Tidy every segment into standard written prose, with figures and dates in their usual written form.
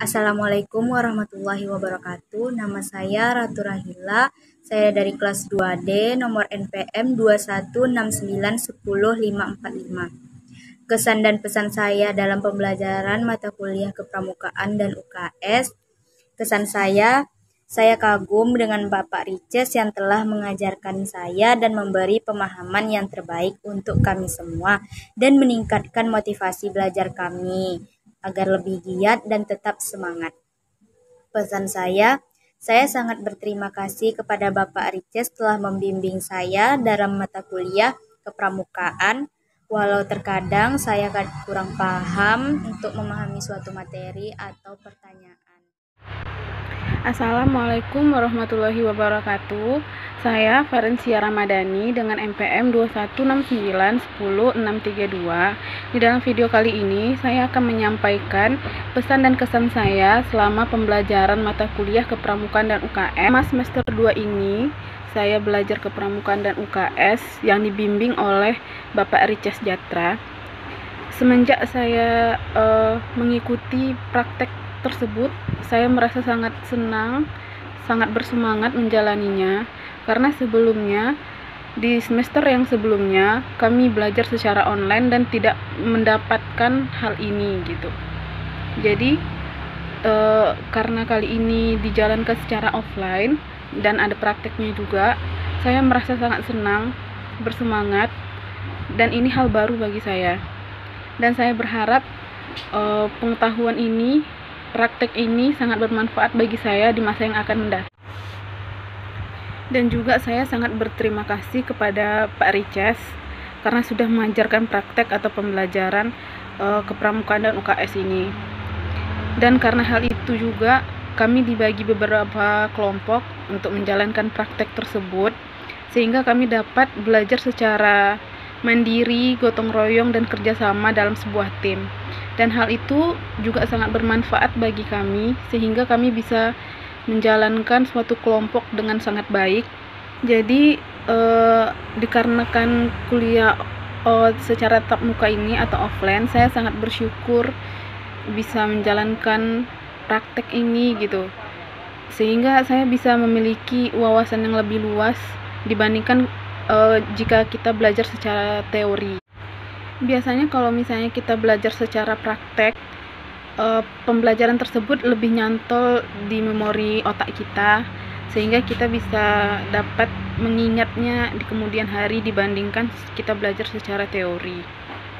Assalamualaikum warahmatullahi wabarakatuh. Nama saya Ratu Rahila. Saya dari kelas 2D, nomor NPM 216910545. Kesan dan pesan saya dalam pembelajaran mata kuliah kepramukaan dan UKS. Kesan saya kagum dengan Bapak Rices yang telah mengajarkan saya dan memberi pemahaman yang terbaik untuk kami semua dan meningkatkan motivasi belajar kami agar lebih giat dan tetap semangat. Pesan saya sangat berterima kasih kepada Bapak Rices telah membimbing saya dalam mata kuliah kepramukaan. Walau terkadang saya kurang paham untuk memahami suatu materi atau pertanyaan. Assalamualaikum warahmatullahi wabarakatuh. Saya Farencia Ramadhani dengan NPM 216910632. Di dalam video kali ini saya akan menyampaikan pesan dan kesan saya selama pembelajaran mata kuliah kepramukaan dan UKM. Semester 2 ini saya belajar kepramukaan dan UKS yang dibimbing oleh Bapak Rices Jatra. Semenjak saya mengikuti praktek tersebut, saya merasa sangat senang, sangat bersemangat menjalaninya, karena sebelumnya di semester yang sebelumnya kami belajar secara online dan tidak mendapatkan hal ini gitu. Jadi karena kali ini dijalankan secara offline dan ada prakteknya juga, saya merasa sangat senang, bersemangat, dan ini hal baru bagi saya. Dan saya berharap pengetahuan ini, praktek ini sangat bermanfaat bagi saya di masa yang akan mendatang. Dan juga saya sangat berterima kasih kepada Pak Rices karena sudah mengajarkan praktek atau pembelajaran kepramukaan dan UKS ini. Dan karena hal itu juga kami dibagi beberapa kelompok untuk menjalankan praktek tersebut, sehingga kami dapat belajar secara mandiri, gotong royong, dan kerjasama dalam sebuah tim. Dan hal itu juga sangat bermanfaat bagi kami, sehingga kami bisa menjalankan suatu kelompok dengan sangat baik. Jadi dikarenakan kuliah secara tatap muka ini atau offline, saya sangat bersyukur bisa menjalankan praktek ini gitu, sehingga saya bisa memiliki wawasan yang lebih luas dibandingkan jika kita belajar secara teori. Biasanya kalau misalnya kita belajar secara praktek, pembelajaran tersebut lebih nyantol di memori otak kita, sehingga kita bisa dapat mengingatnya di kemudian hari dibandingkan kita belajar secara teori.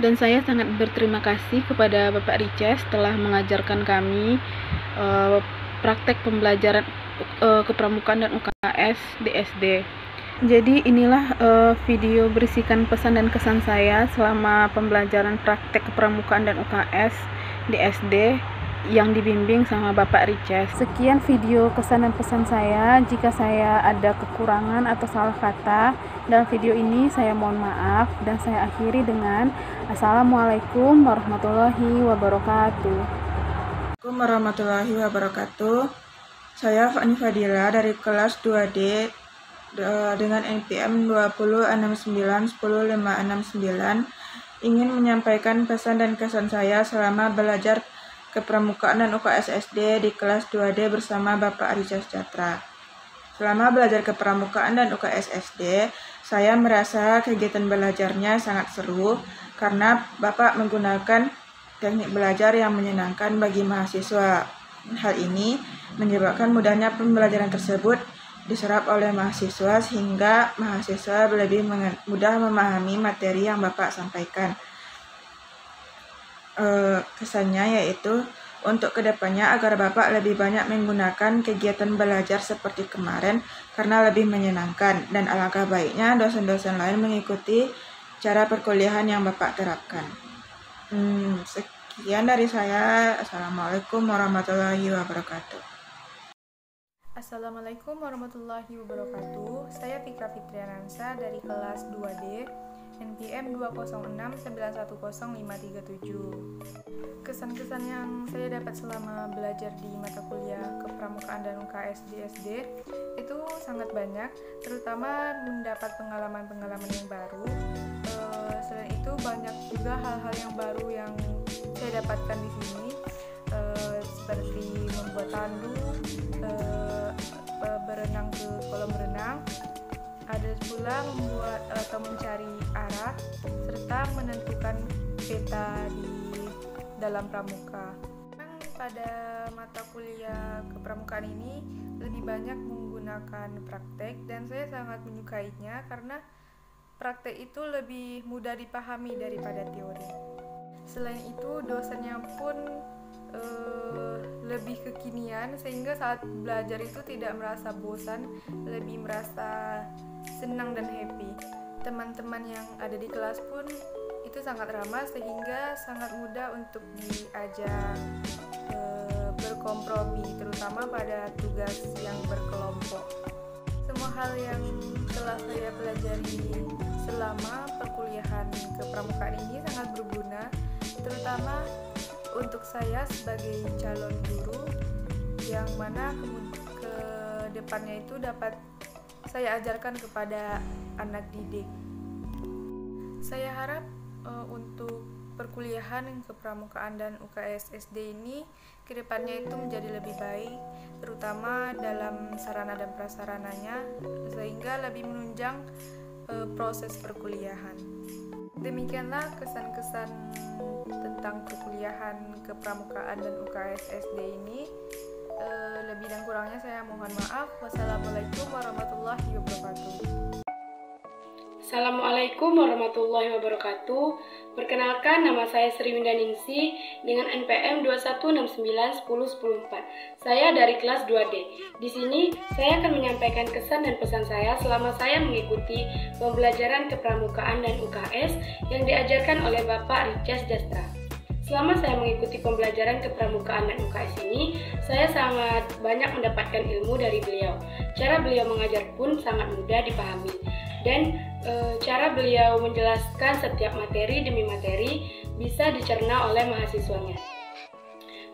Dan saya sangat berterima kasih kepada Bapak Rices telah mengajarkan kami praktek pembelajaran kepramukaan dan UKS di SD. Jadi inilah video berisikan pesan dan kesan saya selama pembelajaran praktek kepramukaan dan UKS di SD yang dibimbing sama Bapak Rices. Sekian video kesan dan pesan saya. Jika saya ada kekurangan atau salah kata dalam video ini, saya mohon maaf, dan saya akhiri dengan Assalamualaikum warahmatullahi wabarakatuh. Assalamualaikum warahmatullahi wabarakatuh. Saya Fani Fadila dari kelas 2D dengan NPM 206910569 ingin menyampaikan pesan dan kesan saya selama belajar kepramukaan dan UKS SD di kelas 2D bersama Bapak Rices Jatra. Selama belajar kepramukaan dan UKS SD, saya merasa kegiatan belajarnya sangat seru karena Bapak menggunakan teknik belajar yang menyenangkan bagi mahasiswa. Hal ini menyebabkan mudahnya pembelajaran tersebut diserap oleh mahasiswa sehingga mahasiswa lebih mudah memahami materi yang Bapak sampaikan. Kesannya yaitu untuk kedepannya agar Bapak lebih banyak menggunakan kegiatan belajar seperti kemarin karena lebih menyenangkan, dan alangkah baiknya dosen-dosen lain mengikuti cara perkuliahan yang Bapak terapkan. Sekian dari saya. Assalamualaikum warahmatullahi wabarakatuh. Assalamualaikum warahmatullahi wabarakatuh. Saya Fikra Fitrianansa dari kelas 2D NPM 206910537. Kesan-kesan yang saya dapat selama belajar di mata kuliah kepramukaan dan UKS di SD itu sangat banyak, terutama mendapat pengalaman-pengalaman yang baru. Selain itu banyak juga hal-hal yang baru yang saya dapatkan di sini, seperti membuat tandu, berenang ke kolam renang, ada pula membuat atau mencari arah, serta menentukan peta di dalam pramuka. Pada mata kuliah kepramukaan ini lebih banyak menggunakan praktek, dan saya sangat menyukainya karena praktek itu lebih mudah dipahami daripada teori. Selain itu, dosennya pun lebih kekinian, sehingga saat belajar itu tidak merasa bosan, lebih merasa senang dan happy. Teman-teman yang ada di kelas pun itu sangat ramah, sehingga sangat mudah untuk diajak berkompromi, terutama pada tugas yang berkelompok. Semua hal yang telah saya pelajari selama perkuliahan kepramukaan ini sangat berguna, terutama untuk saya sebagai calon guru, yang mana ke depannya itu dapat saya ajarkan kepada anak didik. Saya harap untuk perkuliahan kepramukaan dan UKS SD ini kedepannya itu menjadi lebih baik, terutama dalam sarana dan prasarananya, sehingga lebih menunjang proses perkuliahan. Demikianlah kesan-kesan tentang perkuliahan kepramukaan dan UKS SD ini. Lebih dan kurangnya saya mohon maaf. Wassalamualaikum warahmatullahi wabarakatuh. Assalamualaikum warahmatullahi wabarakatuh. Perkenalkan, nama saya Sri Windaningsi dengan NPM 2169101004. Saya dari kelas 2D. Di sini saya akan menyampaikan kesan dan pesan saya selama saya mengikuti pembelajaran kepramukaan dan UKS yang diajarkan oleh Bapak Richa Sjastra. Selama saya mengikuti pembelajaran kepramukaan dan UKS ini, saya sangat banyak mendapatkan ilmu dari beliau. Cara beliau mengajar pun sangat mudah dipahami. Dan cara beliau menjelaskan setiap materi demi materi bisa dicerna oleh mahasiswanya.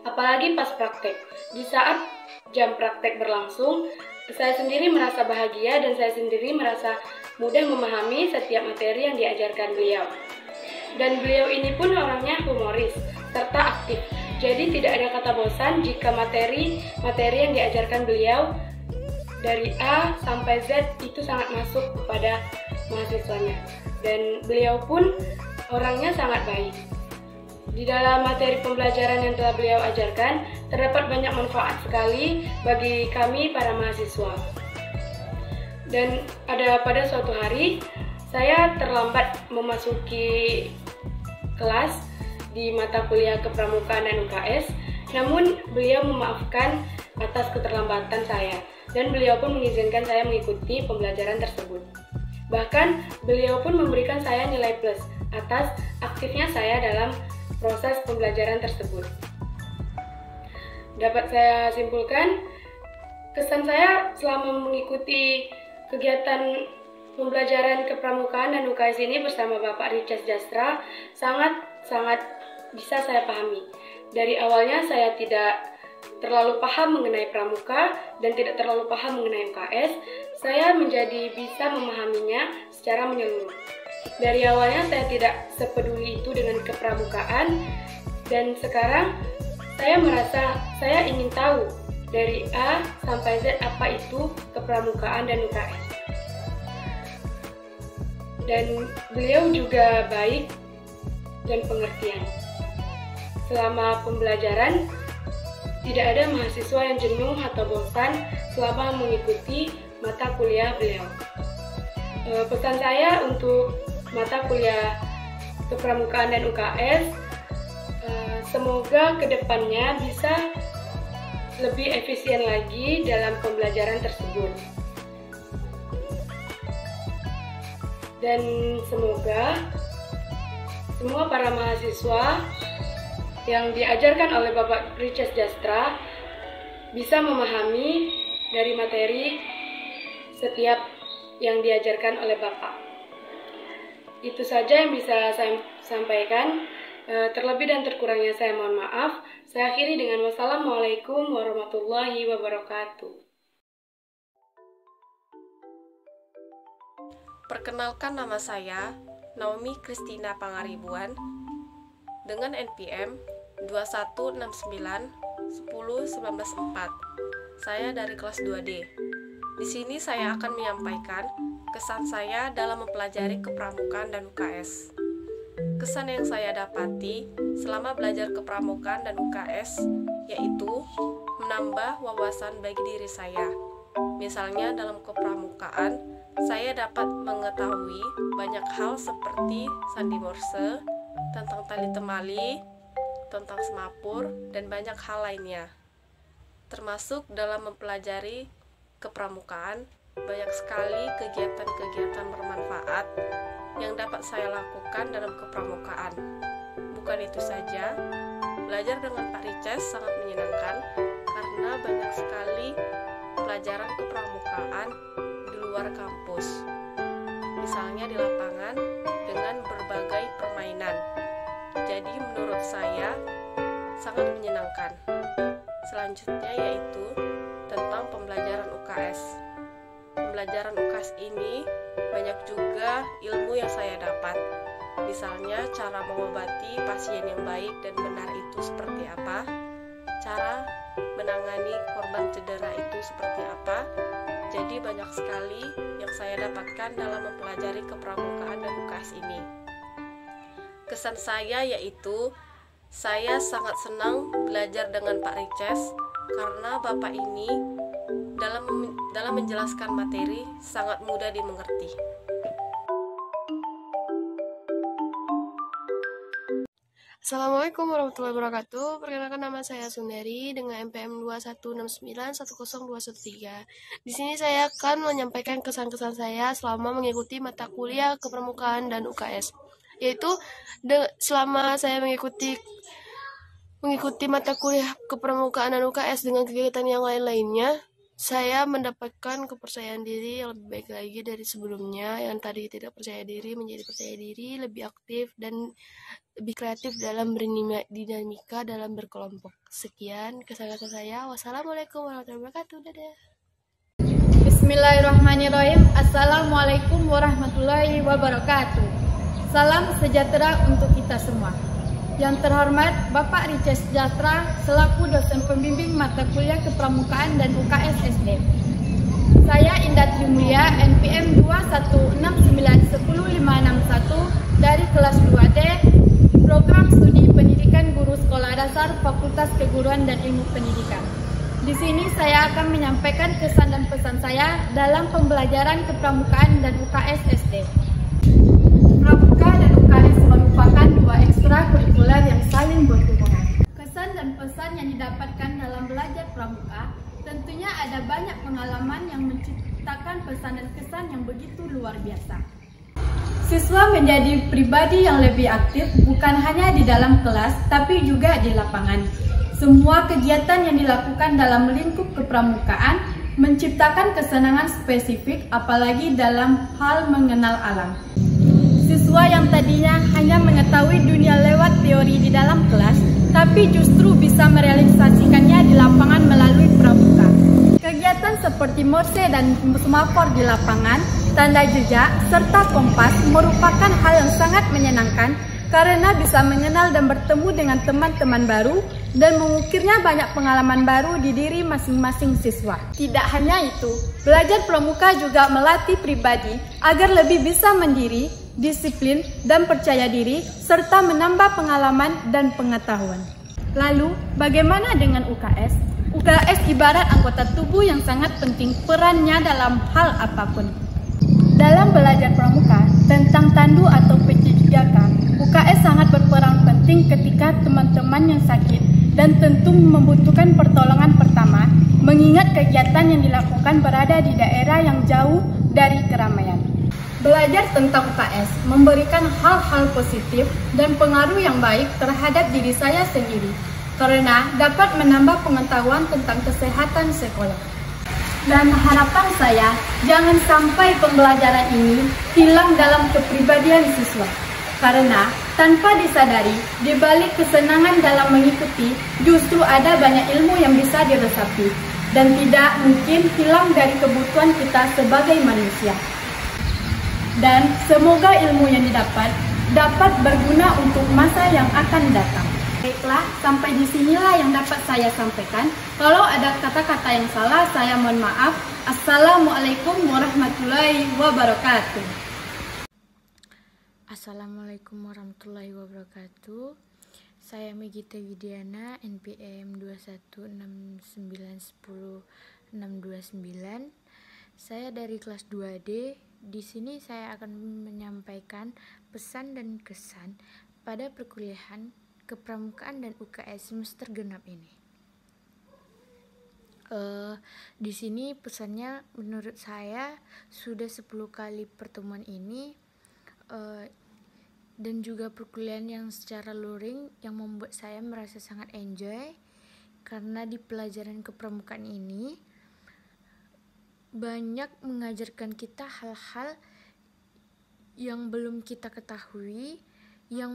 Apalagi pas praktek. Di saat jam praktek berlangsung, saya sendiri merasa bahagia dan saya sendiri merasa mudah memahami setiap materi yang diajarkan beliau. Dan beliau ini pun orangnya humoris serta aktif. Jadi tidak ada kata bosan jika materi yang diajarkan beliau dari A sampai Z itu sangat masuk kepada mahasiswanya. Dan beliau pun orangnya sangat baik. Di dalam materi pembelajaran yang telah beliau ajarkan, terdapat banyak manfaat sekali bagi kami para mahasiswa. Dan pada suatu hari, saya terlambat memasuki kelas di mata kuliah kepramukaan dan UKS, namun beliau memaafkan atas keterlambatan saya. Dan beliau pun mengizinkan saya mengikuti pembelajaran tersebut. Bahkan beliau pun memberikan saya nilai plus atas aktifnya saya dalam proses pembelajaran tersebut. Dapat saya simpulkan, kesan saya selama mengikuti kegiatan pembelajaran kepramukaan dan UKS ini bersama Bapak Richa Sjastra sangat bisa saya pahami. Dari awalnya saya tidak terlalu paham mengenai pramuka dan tidak terlalu paham mengenai UKS, saya menjadi bisa memahaminya secara menyeluruh. Dari awalnya saya tidak sepeduli itu dengan kepramukaan, dan sekarang saya merasa saya ingin tahu dari A sampai Z apa itu kepramukaan dan UKS. Dan beliau juga baik dan pengertian. Selama pembelajaran, tidak ada mahasiswa yang jenuh atau bosan selama mengikuti mata kuliah beliau. Pesan saya untuk mata kuliah kepramukaan dan UKS, semoga kedepannya bisa lebih efisien lagi dalam pembelajaran tersebut. Dan semoga semua para mahasiswa yang diajarkan oleh Bapak Richa Sjastra bisa memahami dari materi setiap yang diajarkan oleh Bapak. Itu saja yang bisa saya sampaikan. Terlebih dan terkurangnya saya mohon maaf. Saya akhiri dengan wassalamualaikum warahmatullahi wabarakatuh. Perkenalkan, nama saya Naomi Kristina Pangaribuan dengan NPM 2169 10-19-4. Saya dari kelas 2D. Di sini saya akan menyampaikan kesan saya dalam mempelajari kepramukaan dan UKS. Kesan yang saya dapati selama belajar kepramukaan dan UKS yaitu menambah wawasan bagi diri saya. Misalnya dalam kepramukaan, saya dapat mengetahui banyak hal seperti sandi morse, tentang tali temali, tentang semapur, dan banyak hal lainnya. Termasuk dalam mempelajari kepramukaan, banyak sekali kegiatan-kegiatan bermanfaat yang dapat saya lakukan dalam kepramukaan. Bukan itu saja, belajar dengan Pak Rices sangat menyenangkan karena banyak sekali pelajaran kepramukaan di luar kampus. Misalnya di lapangan dengan berbagai permainan. Jadi menurut saya sangat menyenangkan. Selanjutnya yaitu tentang pembelajaran UKS. Pembelajaran UKS ini banyak juga ilmu yang saya dapat. Misalnya cara mengobati pasien yang baik dan benar itu seperti apa, cara menangani korban cedera itu seperti apa. Jadi banyak sekali yang saya dapatkan dalam mempelajari kepramukaan dan UKS ini. Kesan saya yaitu saya sangat senang belajar dengan Pak Rices karena Bapak ini dalam menjelaskan materi sangat mudah dimengerti. Assalamualaikum warahmatullahi wabarakatuh. Perkenalkan, nama saya Sundari dengan NPM 216910213. Di sini saya akan menyampaikan kesan-kesan saya selama mengikuti mata kuliah kepramukaan dan UKS. Yaitu selama saya mengikuti mata kuliah kepramukaan dan UKS dengan kegiatan yang lain-lainnya, saya mendapatkan kepercayaan diri yang lebih baik lagi dari sebelumnya. Yang tadi tidak percaya diri menjadi percaya diri, lebih aktif dan lebih kreatif dalam berdinamika dalam berkelompok. Sekian kesan-kesan saya. Wassalamualaikum warahmatullahi wabarakatuh. Dadah. Bismillahirrahmanirrahim. Assalamualaikum warahmatullahi wabarakatuh. Salam sejahtera untuk kita semua. Yang terhormat Bapak Rices Jatra selaku dosen pembimbing mata kuliah kepramukaan dan UKS SD. Saya Indah Trimulia, NPM 216910561 dari kelas 2D, Program Studi Pendidikan Guru Sekolah Dasar Fakultas Keguruan dan Ilmu Pendidikan. Di sini saya akan menyampaikan kesan dan pesan saya dalam pembelajaran kepramukaan dan UKS SD. Pramuka dan UKS merupakan dua ekstrakurikuler yang saling berhubungan. Kesan dan pesan yang didapatkan dalam belajar pramuka, tentunya ada banyak pengalaman yang menciptakan pesan dan kesan yang begitu luar biasa. Siswa menjadi pribadi yang lebih aktif bukan hanya di dalam kelas, tapi juga di lapangan. Semua kegiatan yang dilakukan dalam lingkup kepramukaan menciptakan kesenangan spesifik, apalagi dalam hal mengenal alam. Siswa yang tadinya hanya mengetahui dunia lewat teori di dalam kelas, tapi justru bisa merealisasikannya di lapangan melalui pramuka. Kegiatan seperti morse dan semafor di lapangan, tanda jejak, serta kompas merupakan hal yang sangat menyenangkan karena bisa mengenal dan bertemu dengan teman-teman baru dan mengukirnya banyak pengalaman baru di diri masing-masing siswa. Tidak hanya itu, belajar pramuka juga melatih pribadi agar lebih bisa mandiri, disiplin, dan percaya diri, serta menambah pengalaman dan pengetahuan. Lalu, bagaimana dengan UKS? UKS ibarat anggota tubuh yang sangat penting perannya dalam hal apapun. Dalam belajar pramuka tentang tandu atau P3K, UKS sangat berperan penting ketika teman-teman yang sakit dan tentu membutuhkan pertolongan pertama, mengingat kegiatan yang dilakukan berada di daerah yang jauh dari keramaian. Belajar tentang UKS memberikan hal-hal positif dan pengaruh yang baik terhadap diri saya sendiri, karena dapat menambah pengetahuan tentang kesehatan sekolah. Dan harapan saya, jangan sampai pembelajaran ini hilang dalam kepribadian siswa. Karena tanpa disadari, di balik kesenangan dalam mengikuti, justru ada banyak ilmu yang bisa diresapi dan tidak mungkin hilang dari kebutuhan kita sebagai manusia. Dan semoga ilmu yang dapat berguna untuk masa yang akan datang. Baiklah, sampai di sinilah yang dapat saya sampaikan. Kalau ada kata-kata yang salah, saya mohon maaf. Assalamualaikum warahmatullahi wabarakatuh. Assalamualaikum warahmatullahi wabarakatuh. Saya Megita Widiana, NPM 216910629. Saya dari kelas 2D. Di sini saya akan menyampaikan pesan dan kesan pada perkuliahan Kepramukaan dan UKS semester genap ini. Di sini pesannya menurut saya sudah 10 kali pertemuan ini dan juga perkuliahan yang secara luring yang membuat saya merasa sangat enjoy, karena di pelajaran kepramukaan ini banyak mengajarkan kita hal-hal yang belum kita ketahui, yang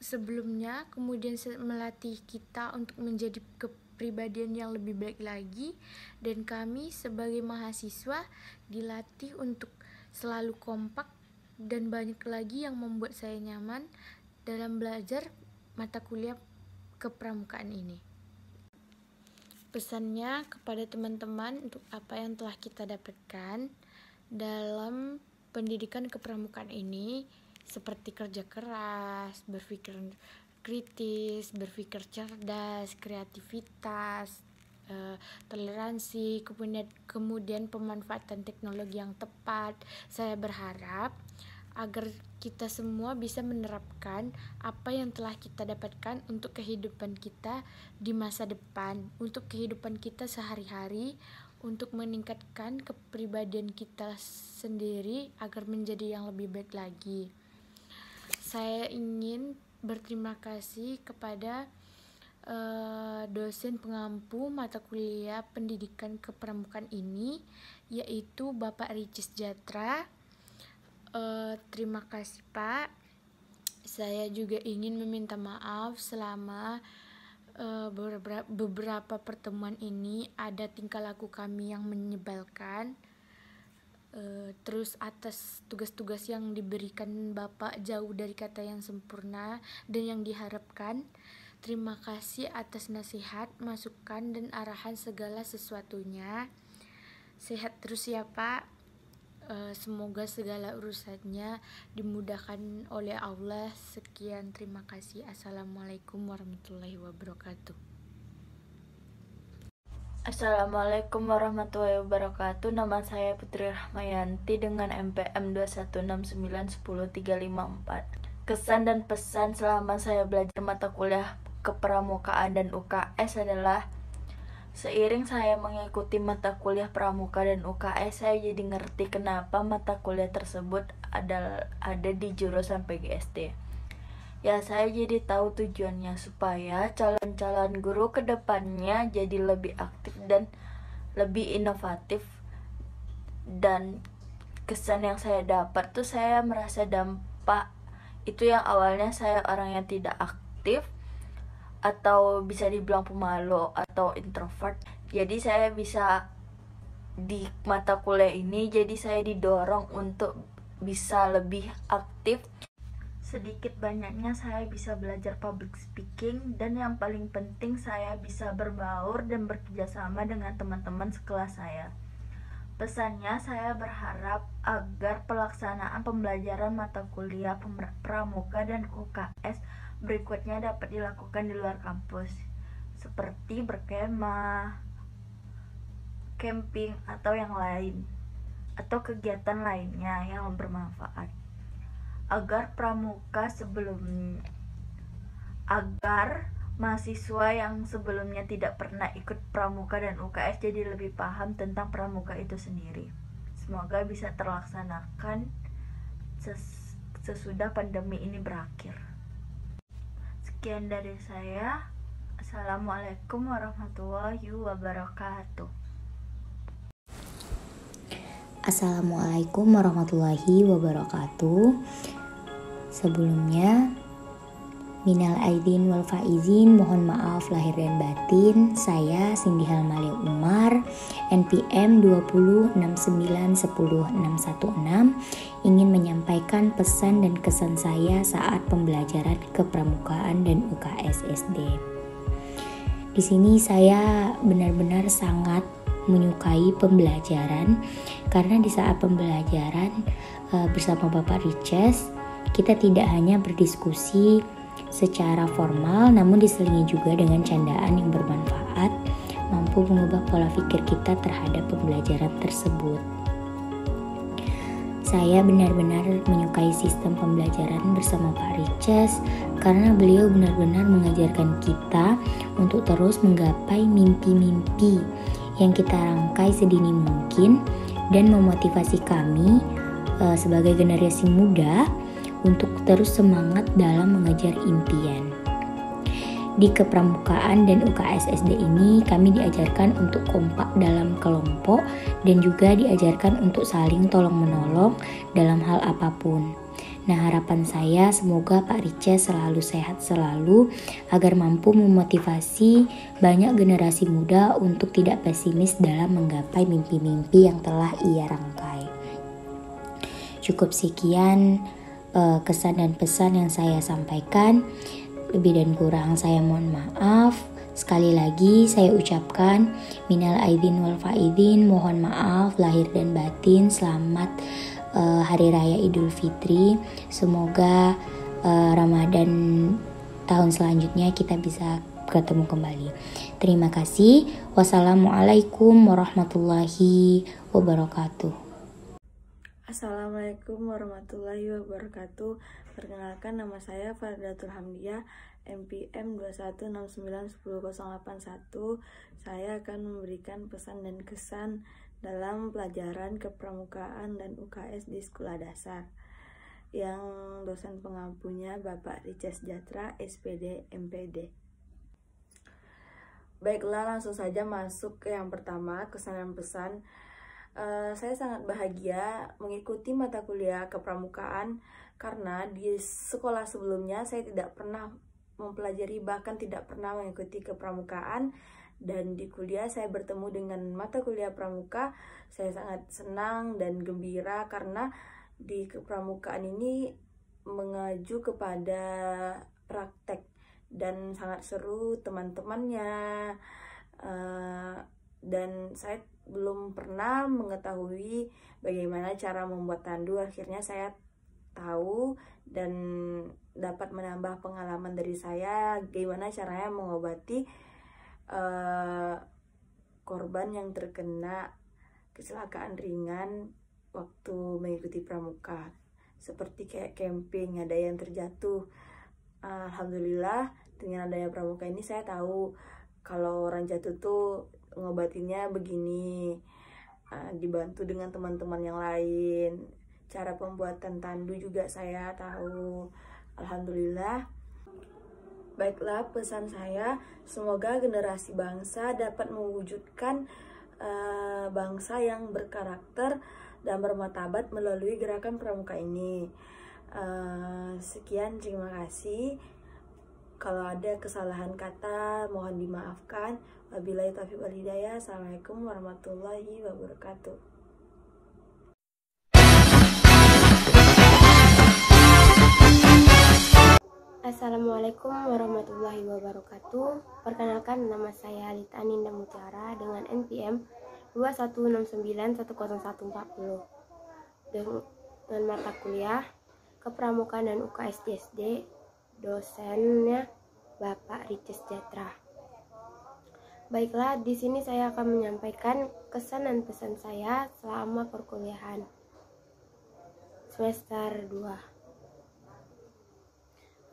sebelumnya, kemudian melatih kita untuk menjadi kepribadian yang lebih baik lagi, dan kami sebagai mahasiswa dilatih untuk selalu kompak, dan banyak lagi yang membuat saya nyaman dalam belajar mata kuliah kepramukaan ini. Pesannya kepada teman-teman untuk apa yang telah kita dapatkan dalam pendidikan kepramukaan ini, seperti kerja keras, berpikir kritis, berpikir cerdas, kreativitas, toleransi, kemudian pemanfaatan teknologi yang tepat. Saya berharap agar kita semua bisa menerapkan apa yang telah kita dapatkan untuk kehidupan kita di masa depan, untuk kehidupan kita sehari-hari, untuk meningkatkan kepribadian kita sendiri agar menjadi yang lebih baik lagi. Saya ingin berterima kasih kepada dosen pengampu mata kuliah pendidikan kepramukaan ini, yaitu Bapak Ricis Jatra. Terima kasih Pak. Saya juga ingin meminta maaf selama beberapa pertemuan ini ada tingkah laku kami yang menyebalkan. Terus atas tugas-tugas yang diberikan Bapak jauh dari kata yang sempurna dan yang diharapkan. Terima kasih atas nasihat, masukan, dan arahan segala sesuatunya. Sehat terus ya Pak. Semoga segala urusannya dimudahkan oleh Allah. Sekian, terima kasih. Assalamualaikum warahmatullahi wabarakatuh. Assalamualaikum warahmatullahi wabarakatuh. Nama saya Putri Rahmayanti dengan NPM 216910354. Kesan dan pesan selama saya belajar mata kuliah kepramukaan dan UKS adalah, seiring saya mengikuti mata kuliah pramuka dan UKS, saya jadi ngerti kenapa mata kuliah tersebut ada di jurusan PGSD. Ya, saya jadi tahu tujuannya supaya calon-calon guru kedepannya jadi lebih aktif dan lebih inovatif. Dan kesan yang saya dapat tuh, saya merasa dampak itu yang awalnya saya orang yang tidak aktif atau bisa dibilang pemalu atau introvert. Jadi saya bisa di mata kuliah ini, jadi saya didorong untuk bisa lebih aktif. Sedikit banyaknya saya bisa belajar public speaking, dan yang paling penting saya bisa berbaur dan bekerjasama dengan teman-teman sekelas saya. Pesannya, saya berharap agar pelaksanaan pembelajaran mata kuliah pramuka dan UKS berikutnya dapat dilakukan di luar kampus, seperti berkemah, camping, atau yang lain, atau kegiatan lainnya yang bermanfaat. Agar mahasiswa yang sebelumnya tidak pernah ikut pramuka dan UKS jadi lebih paham tentang pramuka itu sendiri. Semoga bisa terlaksanakan sesudah pandemi ini berakhir. Sekian dari saya. Assalamualaikum warahmatullahi wabarakatuh. Assalamualaikum warahmatullahi wabarakatuh. Sebelumnya Minal aidin wal faizin, mohon maaf lahir dan batin. Saya Cindy Halmalia Umar, NPM 206910616, ingin menyampaikan pesan dan kesan saya saat pembelajaran kepramukaan dan UKS SD. Di sini saya benar-benar sangat menyukai pembelajaran, karena di saat pembelajaran bersama Bapak Riches, kita tidak hanya berdiskusi secara formal, namun diselingi juga dengan candaan yang bermanfaat, mampu mengubah pola pikir kita terhadap pembelajaran tersebut. Saya benar-benar menyukai sistem pembelajaran bersama Pak Riches, karena beliau benar-benar mengajarkan kita untuk terus menggapai mimpi-mimpi yang kita rangkai sedini mungkin, dan memotivasi kami sebagai generasi muda untuk terus semangat dalam mengejar impian. Di kepramukaan dan UKS SD ini kami diajarkan untuk kompak dalam kelompok, dan juga diajarkan untuk saling tolong-menolong dalam hal apapun. Nah, harapan saya semoga Pak Riches selalu sehat selalu, agar mampu memotivasi banyak generasi muda untuk tidak pesimis dalam menggapai mimpi-mimpi yang telah ia rangkai. Cukup sekian kesan dan pesan yang saya sampaikan. Lebih dan kurang saya mohon maaf. Sekali lagi saya ucapkan minal aidin wal faizin, mohon maaf lahir dan batin. Selamat Hari Raya Idul Fitri. Semoga Ramadan tahun selanjutnya kita bisa bertemu kembali. Terima kasih. Wassalamualaikum warahmatullahi wabarakatuh. Assalamualaikum warahmatullahi wabarakatuh. Perkenalkan, nama saya Fardatul Hamdiah, NPM 216910081. Saya akan memberikan pesan dan kesan dalam pelajaran kepramukaan dan UKS di sekolah dasar, yang dosen pengampunya Bapak Riches Jatra, SPD, MPD. Baiklah, langsung saja masuk ke yang pertama, kesan dan pesan. Saya sangat bahagia mengikuti mata kuliah kepramukaan, karena di sekolah sebelumnya saya tidak pernah mempelajari, bahkan tidak pernah mengikuti kepramukaan, dan di kuliah saya bertemu dengan mata kuliah pramuka. Saya sangat senang dan gembira karena di kepramukaan ini mengacu kepada praktek dan sangat seru teman-temannya, dan saya belum pernah mengetahui bagaimana cara membuat tandu. Akhirnya saya tahu dan dapat menambah pengalaman dari saya gimana caranya mengobati korban yang terkena kecelakaan ringan waktu mengikuti pramuka, seperti kayak camping, ada yang terjatuh. Alhamdulillah dengan adanya pramuka ini saya tahu kalau orang jatuh tuh ngobatinya begini, dibantu dengan teman-teman yang lain. Cara pembuatan tandu juga saya tahu. Alhamdulillah. Baiklah, pesan saya, semoga generasi bangsa dapat mewujudkan bangsa yang berkarakter dan bermartabat melalui gerakan pramuka ini. Sekian, terima kasih. Kalau ada kesalahan kata mohon dimaafkan. Wabillahi taufiq wal hidayah. Assalamualaikum warahmatullahi wabarakatuh. Assalamualaikum warahmatullahi wabarakatuh. Perkenalkan, nama saya Alita Aninda Mutiara dengan NPM 216910140 dengan mata kuliah Kepramukaan dan UKS SD, dosennya Bapak Riches Jatra. Baiklah, di sini saya akan menyampaikan kesan dan pesan saya selama perkuliahan semester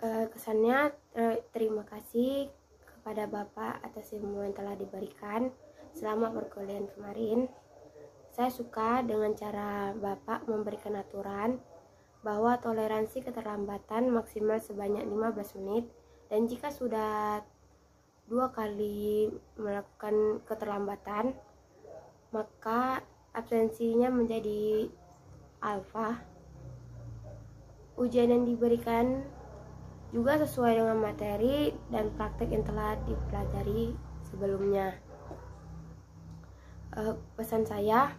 2. Kesannya, terima kasih kepada Bapak atas ilmu yang telah diberikan selama perkuliahan kemarin. Saya suka dengan cara Bapak memberikan aturan bahwa toleransi keterlambatan maksimal sebanyak 15 menit, dan jika sudah 2 kali melakukan keterlambatan, maka absensinya menjadi alfa. Ujian yang diberikan juga sesuai dengan materi dan praktek yang telah dipelajari sebelumnya. Pesan saya,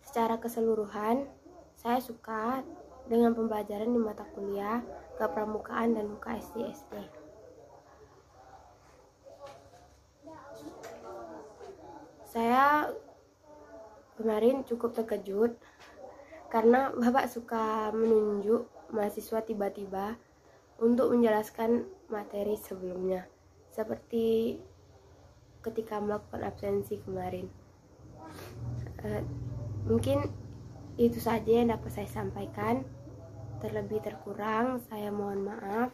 secara keseluruhan saya suka dengan pembelajaran di mata kuliah Kepramukaan dan UKS di SD. Saya kemarin cukup terkejut karena Bapak suka menunjuk mahasiswa tiba-tiba untuk menjelaskan materi sebelumnya, seperti ketika melakukan absensi kemarin. Mungkin itu saja yang dapat saya sampaikan. Terlebih terkurang saya mohon maaf.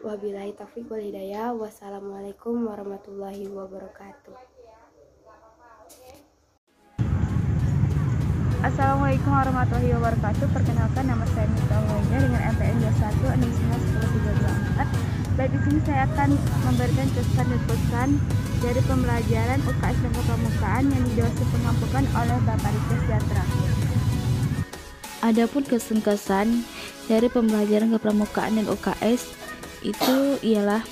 Wabillahi taufiq wal hidayah. Wassalamualaikum warahmatullahi wabarakatuh. Assalamualaikum warahmatullahi wabarakatuh. Perkenalkan, nama saya Mita Wanya dengan MPN 21 Baik, di sini saya akan memberikan kesan dan pesan dari pembelajaran UKS dan Kepramukaan yang didosen pengampukan oleh Bapak Richard Jatra. Adapun kesan-kesan dari pembelajaran Kepramukaan dan UKS itu ialah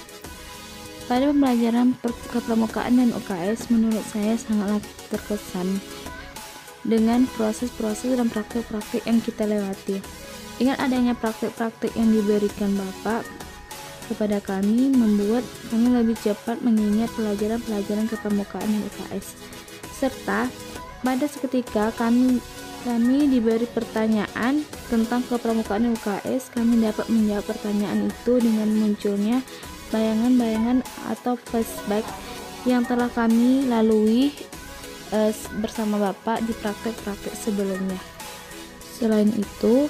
pada pembelajaran Kepramukaan dan UKS menurut saya sangatlah terkesan dengan proses-proses dan praktik-praktik yang kita lewati. Dengan adanya praktik-praktik yang diberikan Bapak kepada kami membuat kami lebih cepat mengingat pelajaran-pelajaran Kepramukaan dan UKS. Serta pada seketika kami diberi pertanyaan tentang Kepramukaan dan UKS, kami dapat menjawab pertanyaan itu dengan munculnya bayangan-bayangan atau flashback yang telah kami lalui bersama Bapak di praktek-praktek sebelumnya. Selain itu,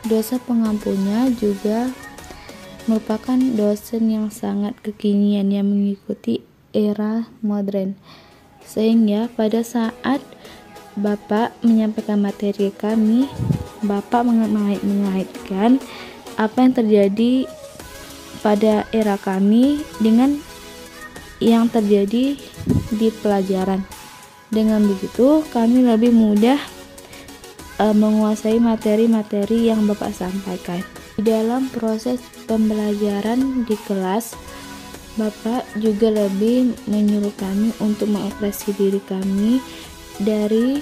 dosen pengampunya juga merupakan dosen yang sangat kekinian yang mengikuti era modern, sehingga pada saat Bapak menyampaikan materi kami, Bapak mengaitkan apa yang terjadi pada era kami dengan yang terjadi di pelajaran. Dengan begitu, kami lebih mudah menguasai materi-materi yang Bapak sampaikan. Di dalam proses pembelajaran di kelas, Bapak juga lebih menyuruh kami untuk mengekspresi diri kami dari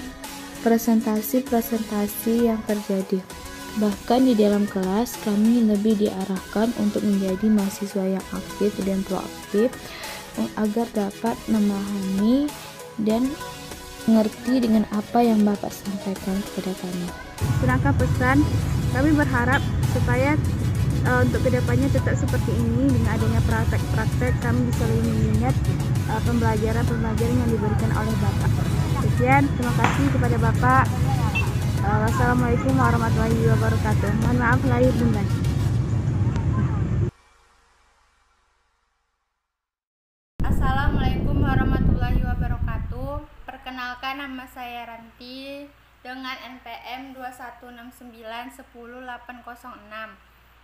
presentasi-presentasi yang terjadi. Bahkan di dalam kelas kami lebih diarahkan untuk menjadi mahasiswa yang aktif dan proaktif agar dapat memahami dan mengerti dengan apa yang Bapak sampaikan kepada kami. Sedangkan pesan, kami berharap supaya untuk kedepannya tetap seperti ini. Dengan adanya praktek-praktek kami bisa lebih mengingat pembelajaran yang diberikan oleh Bapak. Sekian, terima kasih kepada Bapak. Wassalamualaikum warahmatullahi wabarakatuh. Mohon maaf lahir dan batin. Assalamualaikum warahmatullahi wabarakatuh. Perkenalkan, nama saya Ranti dengan NPM 2169100806.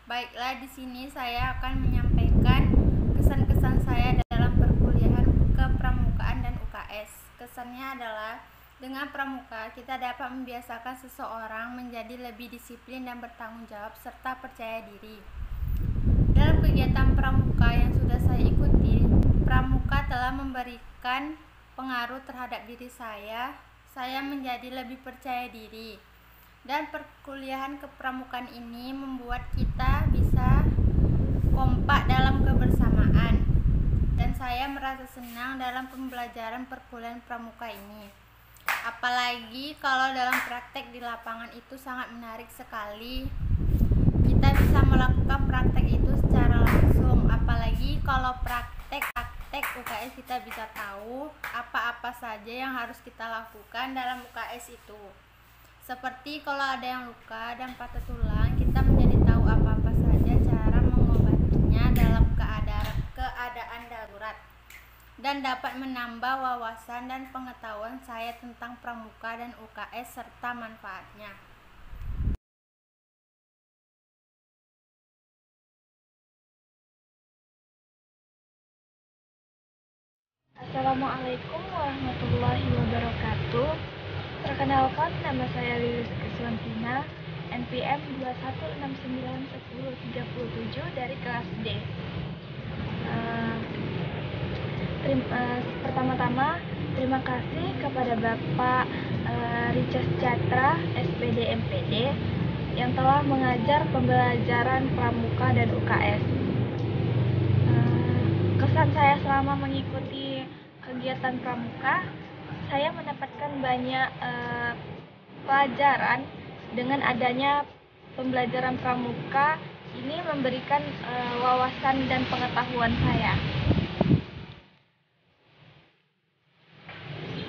Baiklah, di sini saya akan menyampaikan kesan-kesan saya dalam perkuliahan Kepramukaan dan UKS. Kesannya adalah dengan pramuka kita dapat membiasakan seseorang menjadi lebih disiplin dan bertanggung jawab serta percaya diri. Dalam kegiatan pramuka yang sudah saya ikuti, pramuka telah memberikan pengaruh terhadap diri saya menjadi lebih percaya diri. Dan perkuliahan kepramukaan ini membuat kita bisa kompak dalam kebersamaan. Dan saya merasa senang dalam pembelajaran perkuliahan pramuka ini. Apalagi kalau dalam praktek di lapangan itu sangat menarik sekali. Kita bisa melakukan praktek itu secara langsung. Apalagi kalau praktek UKS kita bisa tahu apa-apa saja yang harus kita lakukan dalam UKS itu. Seperti kalau ada yang luka dan patah tulang, kita menjadi tahu apa-apa saja cara mengobatinya dalam keadaan darurat. Dan dapat menambah wawasan dan pengetahuan saya tentang pramuka dan UKS serta manfaatnya. Assalamualaikum warahmatullahi wabarakatuh. Perkenalkan, nama saya Lilis Kriswantina, NPM 21691037 dari kelas D. Pertama-tama, terima kasih kepada Bapak Richard Catra, SPD MPD, yang telah mengajar pembelajaran Pramuka dan UKS. Kesan saya selama mengikuti kegiatan Pramuka, saya mendapatkan banyak pelajaran. Dengan adanya pembelajaran Pramuka, ini memberikan wawasan dan pengetahuan saya.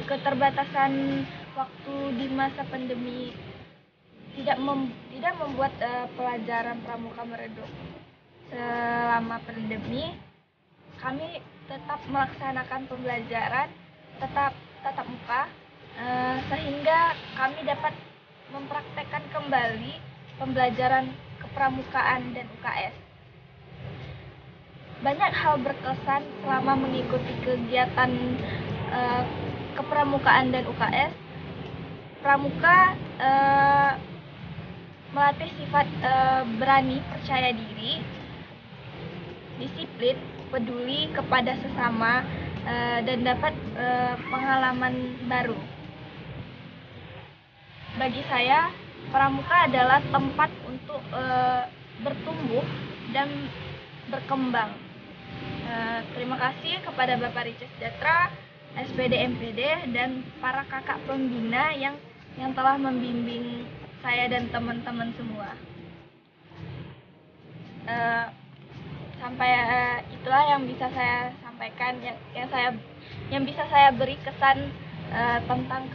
Keterbatasan waktu di masa pandemi tidak membuat pelajaran Pramuka meredup. Selama pandemi, kami tetap melaksanakan pembelajaran tatap muka, sehingga kami dapat mempraktekkan kembali pembelajaran kepramukaan dan UKS. Banyak hal berkesan selama mengikuti kegiatan kepramukaan dan UKS. Pramuka melatih sifat berani, percaya diri, disiplin, peduli kepada sesama, dan dapat pengalaman baru. Bagi saya, Pramuka adalah tempat untuk bertumbuh dan berkembang. Terima kasih kepada Bapak Richard Catra, SPD MPD, dan para kakak pembina yang telah membimbing saya dan teman-teman semua. Sampai itulah yang bisa saya sampaikan, yang bisa saya beri kesan tentang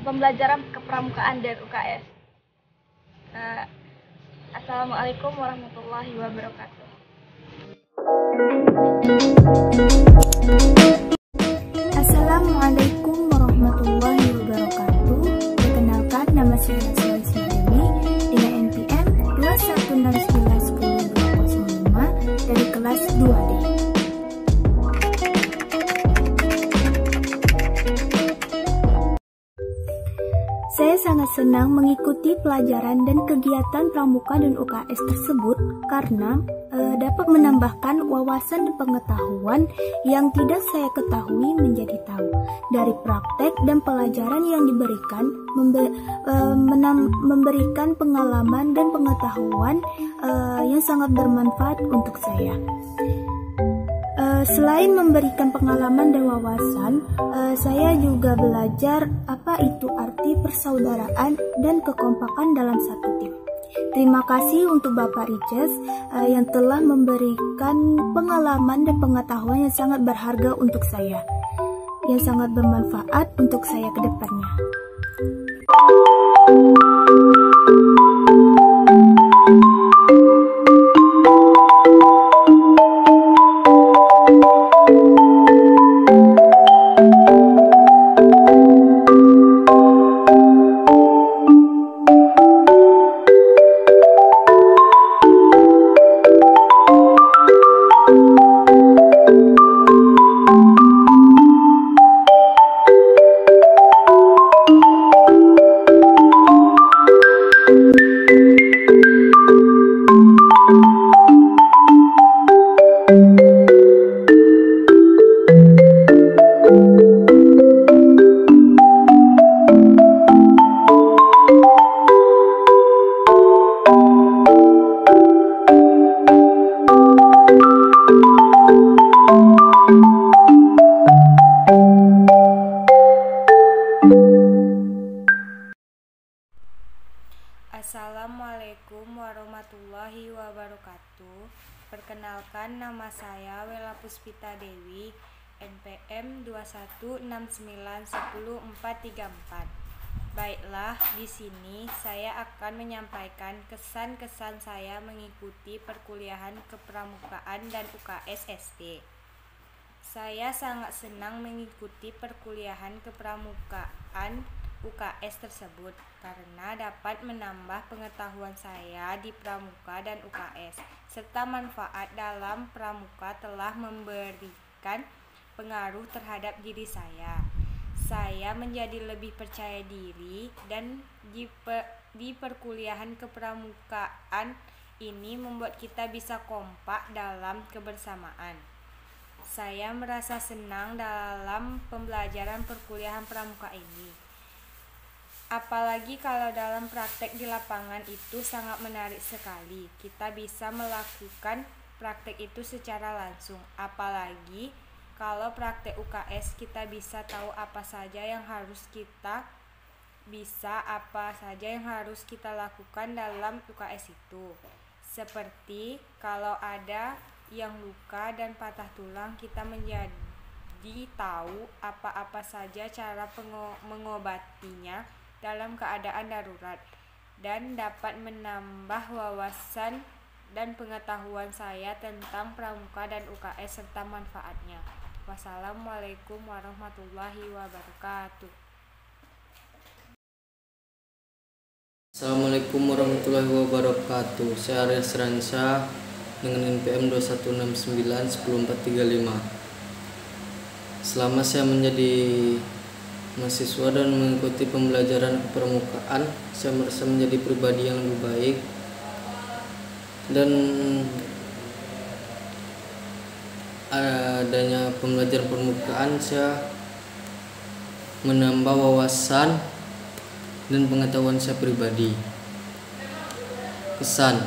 pembelajaran kepramukaan dan UKS. Assalamualaikum warahmatullahi wabarakatuh. Assalamualaikum warahmatullahi wabarakatuh. Perkenalkan, nama saya Sulaiman Dewi dengan NPM 21691025 dari kelas 2D. Saya sangat senang mengikuti pelajaran dan kegiatan Pramuka dan UKS tersebut karena dapat menambahkan wawasan dan pengetahuan yang tidak saya ketahui menjadi tahu. Dari praktek dan pelajaran yang diberikan, memberikan pengalaman dan pengetahuan yang sangat bermanfaat untuk saya. Selain memberikan pengalaman dan wawasan, saya juga belajar apa itu arti persaudaraan dan kekompakan dalam satu tim. Terima kasih untuk Bapak Richard yang telah memberikan pengalaman dan pengetahuan yang sangat berharga untuk saya, yang sangat bermanfaat untuk saya ke depannya. Assalamualaikum warahmatullahi wabarakatuh. Perkenalkan, nama saya Wela Puspita Dewi, NPM 2169104434. Baiklah, di sini saya akan menyampaikan kesan-kesan saya mengikuti perkuliahan kepramukaan dan UKS SD. Saya sangat senang mengikuti perkuliahan kepramukaan UKS tersebut karena dapat menambah pengetahuan saya di pramuka dan UKS, serta manfaat dalam pramuka telah memberikan pengaruh terhadap diri saya. Saya menjadi lebih percaya diri dan di perkuliahan kepramukaan ini membuat kita bisa kompak dalam kebersamaan. Saya merasa senang dalam pembelajaran perkuliahan pramuka ini. Apalagi kalau dalam praktek di lapangan itu sangat menarik sekali. Kita bisa melakukan praktek itu secara langsung. Apalagi kalau praktek UKS kita bisa tahu apa saja yang harus kita lakukan dalam UKS itu. Seperti kalau ada yang luka dan patah tulang, kita menjadi tahu apa-apa saja cara mengobatinya dalam keadaan darurat, dan dapat menambah wawasan dan pengetahuan saya tentang pramuka dan UKS serta manfaatnya. Wassalamualaikum warahmatullahi wabarakatuh. Assalamualaikum warahmatullahi wabarakatuh. Saya Arya Seransa dengan NPM 216910435. Selama saya menjadi mahasiswa dan mengikuti pembelajaran kepramukaan, saya merasa menjadi pribadi yang lebih baik, dan adanya pembelajaran permukaan saya menambah wawasan dan pengetahuan saya pribadi. Kesan: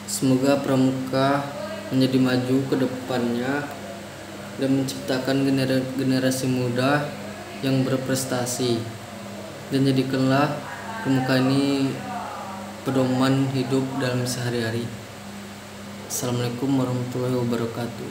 semoga pramuka menjadi maju ke depannya dan menciptakan generasi muda yang berprestasi, dan jadikanlah pramuka ini pedoman hidup dalam sehari-hari. Assalamualaikum warahmatullahi wabarakatuh.